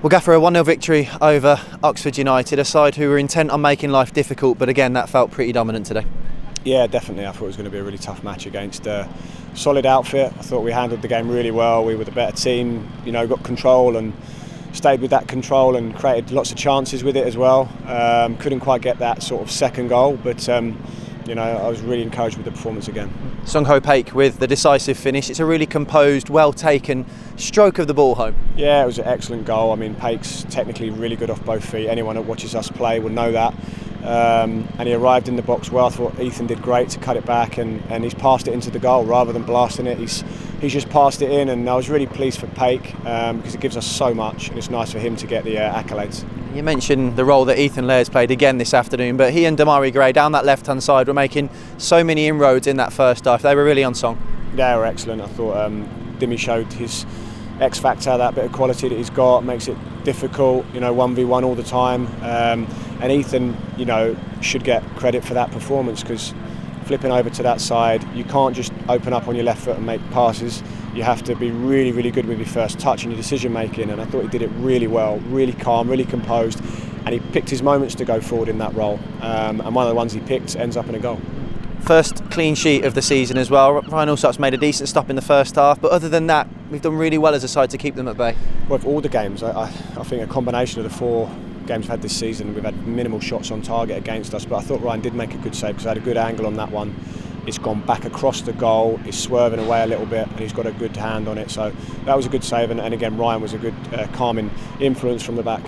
Well, Gaffer, a 1-0 victory over Oxford United, a side who were intent on making life difficult, but again, that felt pretty dominant today. Yeah, definitely. I thought it was going to be a really tough match against a solid outfit. I thought we handled the game really well. We were the better team, got control and stayed with that control and created lots of chances with it as well. Couldn't quite get that sort of second goal, but I was really encouraged with the performance again. Seung-ho Paik with the decisive finish. It's a really composed, well taken stroke of the ball home. Yeah, it was an excellent goal. I mean, Paik's technically really good off both feet. Anyone that watches us play will know that. And he arrived in the box well. I thought Ethan did great to cut it back, and he's passed it into the goal rather than blasting it. He's just passed it in, and I was really pleased for Paik because it gives us so much, and it's nice for him to get the accolades. You mentioned the role that Ethan Laird's played again this afternoon, but he and Damari Gray down that left-hand side were making so many inroads in that first half. They were really on song. They were excellent. I thought Dimmy showed his X factor, that bit of quality that he's got, makes it difficult, 1v1 all the time. And Ethan, should get credit for that performance, because flipping over to that side, you can't just open up on your left foot and make passes. You have to be really, really good with your first touch and your decision making, and I thought he did it really well, really calm, really composed, and he picked his moments to go forward in that role. And one of the ones he picked ends up in a goal. First clean sheet of the season as well. Ryan Allsop's made a decent stop in the first half, but other than that, we've done really well as a side to keep them at bay. Well, for all the games, I think a combination of the 4 games we've had this season, we've had minimal shots on target against us, but I thought Ryan did make a good save because I had a good angle on that one. It's gone back across the goal, it's swerving away a little bit, and he's got a good hand on it, so that was a good save, and again Ryan was a good calming influence from the back.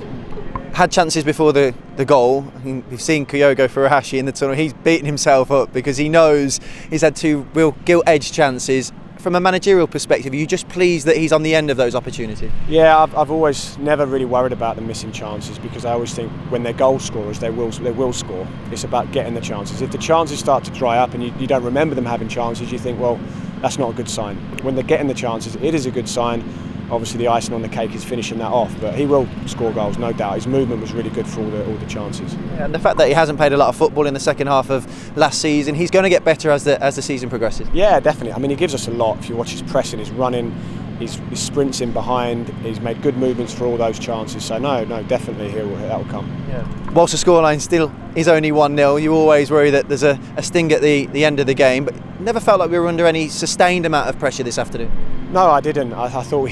Had chances before the goal. We've seen Kyogo Furuhashi in the tunnel. He's beaten himself up because he knows he's had 2 real gilt-edged chances. From a managerial perspective, are you just pleased that he's on the end of those opportunities? Yeah, I've always never really worried about the missing chances, because I always think when they're goal scorers, they will score. It's about getting the chances. If the chances start to dry up and you don't remember them having chances, you think, well, that's not a good sign. When they're getting the chances, it is a good sign. Obviously, the icing on the cake is finishing that off, but he will score goals, no doubt. His movement was really good for all the chances. Yeah, and the fact that he hasn't played a lot of football in the second half of last season, he's going to get better as the season progresses. Yeah, definitely. I mean, he gives us a lot. If you watch his pressing, his running, his sprints in behind, he's made good movements for all those chances. So no, definitely that will come. Yeah. Whilst the scoreline still is only 1-0, you always worry that there's a sting at the end of the game, but never felt like we were under any sustained amount of pressure this afternoon. No, I didn't. I thought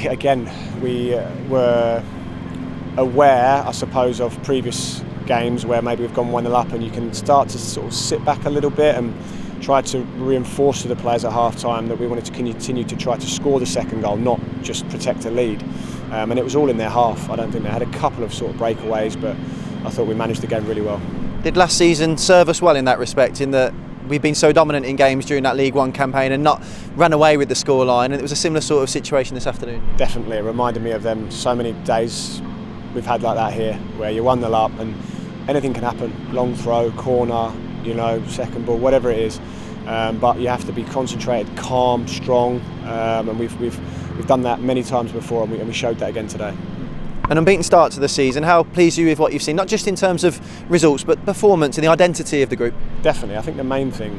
we were aware, I suppose, of previous games where maybe we've gone 1-0 up, and you can start to sort of sit back a little bit and try to reinforce to the players at half-time that we wanted to continue to try to score the second goal, not just protect a lead. And it was all in their half. I don't think they had a couple of sort of breakaways, but I thought we managed the game really well. Did last season serve us well in that respect, in that we've been so dominant in games during that League One campaign and not ran away with the scoreline, and it was a similar sort of situation this afternoon? Definitely, it reminded me of them. So many days we've had like that here, where you're 1-0 up and anything can happen. Long throw, corner, second ball, whatever it is. But you have to be concentrated, calm, strong, and we've done that many times before, and we showed that again today. An unbeaten start to the season. How pleased are you with what you've seen, not just in terms of results, but performance and the identity of the group? Definitely. I think the main thing,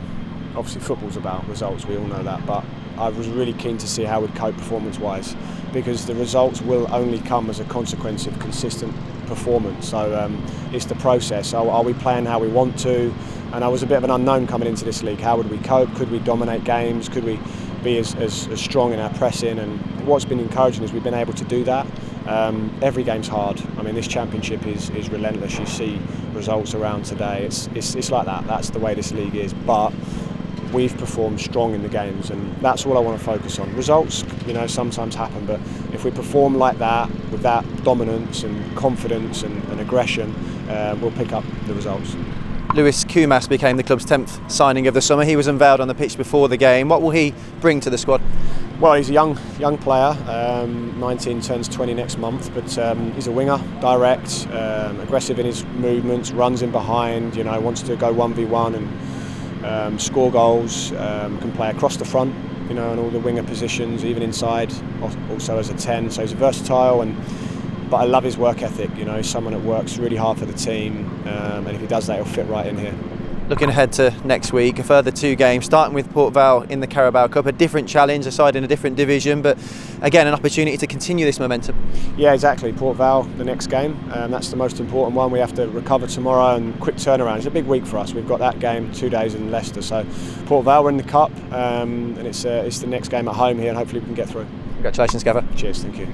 obviously football's about results, we all know that, but I was really keen to see how we'd cope performance-wise, because the results will only come as a consequence of consistent performance. So it's the process. So are we playing how we want to? And I was a bit of an unknown coming into this league. How would we cope? Could we dominate games? Could we be as strong in our pressing? And what's been encouraging is we've been able to do that. Every game's hard. I mean, this championship is relentless. You see results around today. It's like that. That's the way this league is. But we've performed strong in the games, and that's all I want to focus on. Results, sometimes happen, but if we perform like that, with that dominance and confidence and aggression, we'll pick up the results. Lewis Kumas became the club's 10th signing of the summer. He was unveiled on the pitch before the game. What will he bring to the squad? Well, he's a young player, 19, turns 20 next month, but he's a winger, direct, aggressive in his movements, runs in behind, wants to go 1v1 and score goals, can play across the front, in all the winger positions, even inside, also as a 10, so he's versatile. But I love his work ethic. He's someone that works really hard for the team, and if he does that, he'll fit right in here. Looking ahead to next week, a further 2 games, starting with Port Vale in the Carabao Cup, a different challenge, a side in a different division, but again an opportunity to continue this momentum. Yeah, exactly. Port Vale, the next game, that's the most important one. We have to recover tomorrow and quick turnaround. It's a big week for us. We've got that game 2 days in Leicester, so Port Vale, we're in the Cup, and it's the next game at home here, and hopefully we can get through. Congratulations, Gaffer. Cheers, thank you.